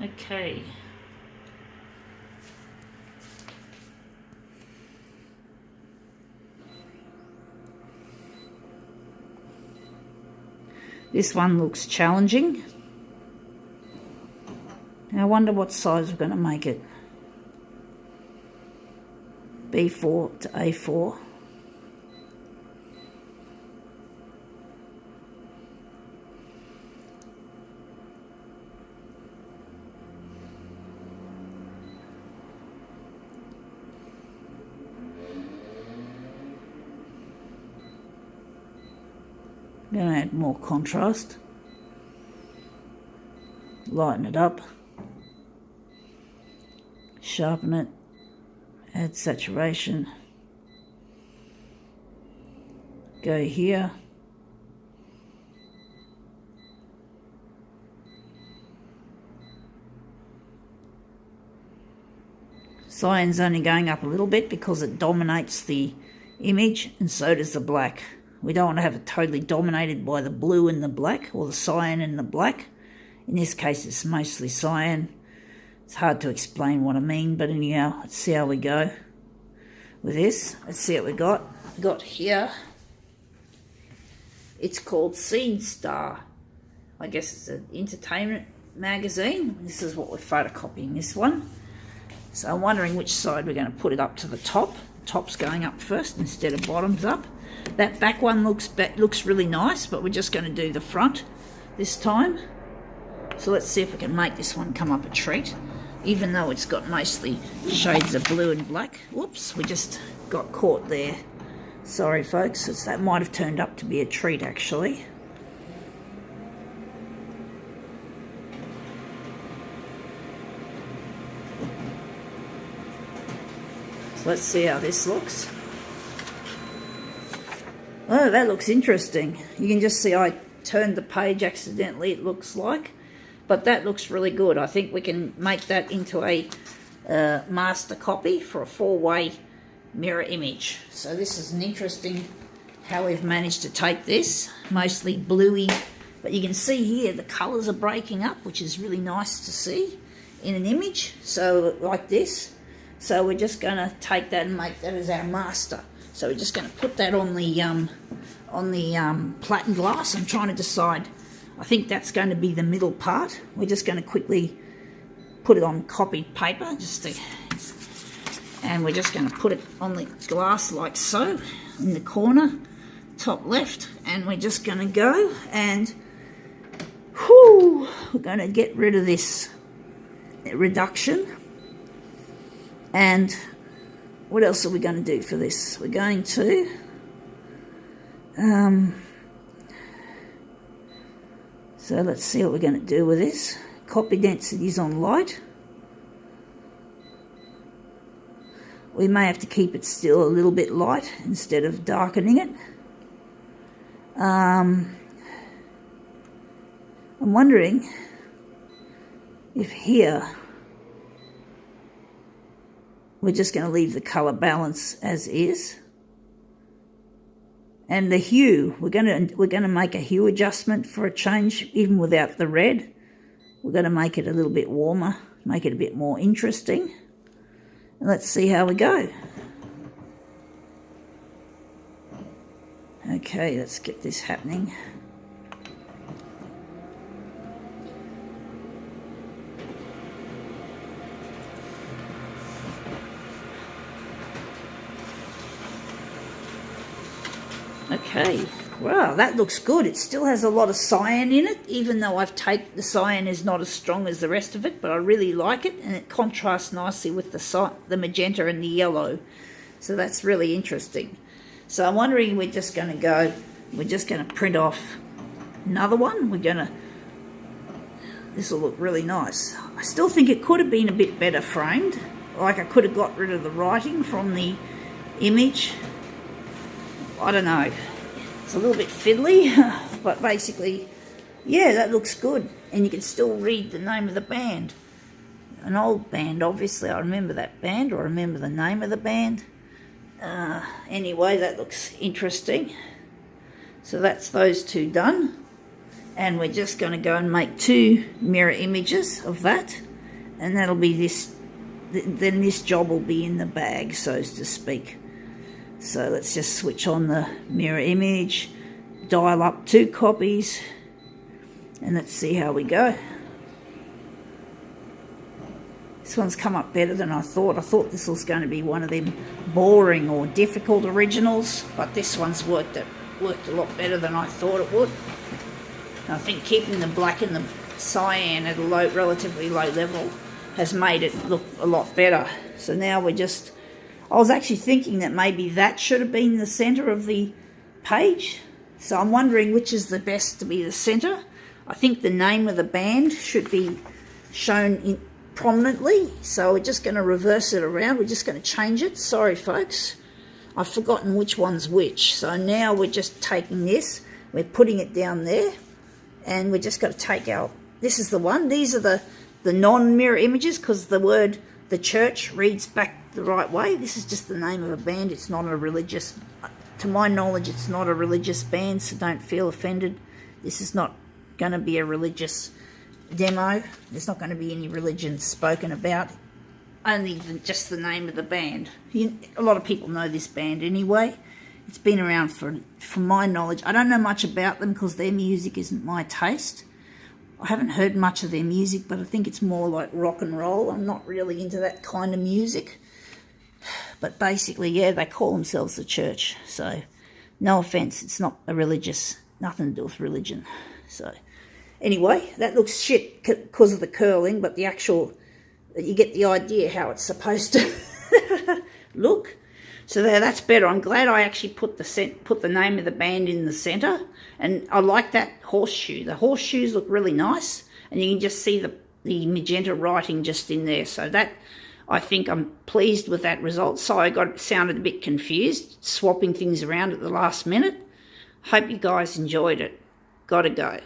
Okay. This one looks challenging. I wonder what size we're going to make it. B4 to A4. I'm going to add more contrast, lighten it up, sharpen it, add saturation, go here, cyan's only going up a little bit because it dominates the image, and so does the black. We don't want to have it totally dominated by the blue and the black, or the cyan and the black. In this case, it's mostly cyan. It's hard to explain what I mean, but anyhow, let's see how we go with this. Let's see what we got here. It's called Seed Star. I guess it's an entertainment magazine. This is what we're photocopying, this one. So I'm wondering which side we're going to put it up to the top. The top's going up first instead of bottoms up. That back one looks really nice, but we're just going to do the front this time. So let's see if we can make this one come up a treat, even though it's got mostly shades of blue and black. Whoops, we just got caught there. Sorry folks, that might have turned up to be a treat actually. So let's see how this looks. Oh, that looks interesting. You can just see I turned the page accidentally, it looks like. But that looks really good. I think we can make that into a master copy for a 4-way mirror image. So this is an interesting how we've managed to take this, mostly bluey. But you can see here the colours are breaking up, which is really nice to see in an image. So like this. So we're just going to take that and make that as our master. So we're just going to put that on the platen glass. I'm trying to decide. I think that's going to be the middle part. We're just going to quickly put it on copied paper, and we're just going to put it on the glass like so, in the corner, top left, and we're just going to go and we're going to get rid of this reduction. And what else are we going to do for this? We're going to so let's see what we're going to do with this. Copy density is on light. We may have to keep it still a little bit light instead of darkening it. I'm wondering if here we're just going to leave the colour balance as is. And the hue, we're going to make a hue adjustment for a change, even without the red. We're going to make it a little bit warmer, make it a bit more interesting. And let's see how we go. Okay, let's get this happening. Okay, wow, that looks good. It still has a lot of cyan in it, even though the cyan is not as strong as the rest of it, but I really like it, and it contrasts nicely with the magenta and the yellow. So that's really interesting. So I'm wondering, we're just going to print off another one. This will look really nice. I still think it could have been a bit better framed. Like I could have got rid of the writing from the image. I don't know. It's a little bit fiddly, but basically, yeah, that looks good. And you can still read the name of the band. An old band, obviously. I remember that band, or I remember the name of the band. Anyway, that looks interesting. So that's those two done. And we're just going to go and make 2 mirror images of that. and that'll be this. Then this job will be in the bag, so to speak. So let's just switch on the mirror image, dial up 2 copies, and let's see how we go. This one's come up better than I thought. I thought this was going to be one of them boring or difficult originals, but this one's worked a lot better than I thought it would. And I think keeping the black and the cyan at a relatively low level has made it look a lot better. So now I was actually thinking that maybe that should have been the centre of the page. So I'm wondering which is the best to be the centre. I think the name of the band should be shown prominently. So we're just going to reverse it around. We're just going to change it. Sorry, folks. I've forgotten which one's which. So now we're just taking this. We're putting it down there. And we're just going to take out... This is the one. These are the non-mirror images because the church reads back the right way. This is just the name of a band. It's not a religious... To my knowledge, it's not a religious band, so don't feel offended. This is not going to be a religious demo. There's not going to be any religion spoken about. Only just the name of the band. A lot of people know this band anyway. It's been around from my knowledge. I don't know much about them because their music isn't my taste. I haven't heard much of their music, but I think it's more like rock and roll. I'm not really into that kind of music. But basically, yeah, they call themselves the church. So, no offence, it's not a religious, nothing to do with religion. So, anyway, that looks shit because of the curling, but the actual, you get the idea how it's supposed to look. So there, that's better. I'm glad I actually put the name of the band in the centre, and I like that horseshoe. The horseshoes look really nice, and you can just see the magenta writing just in there. So that, I think I'm pleased with that result. So I sounded a bit confused, swapping things around at the last minute. Hope you guys enjoyed it. Gotta go.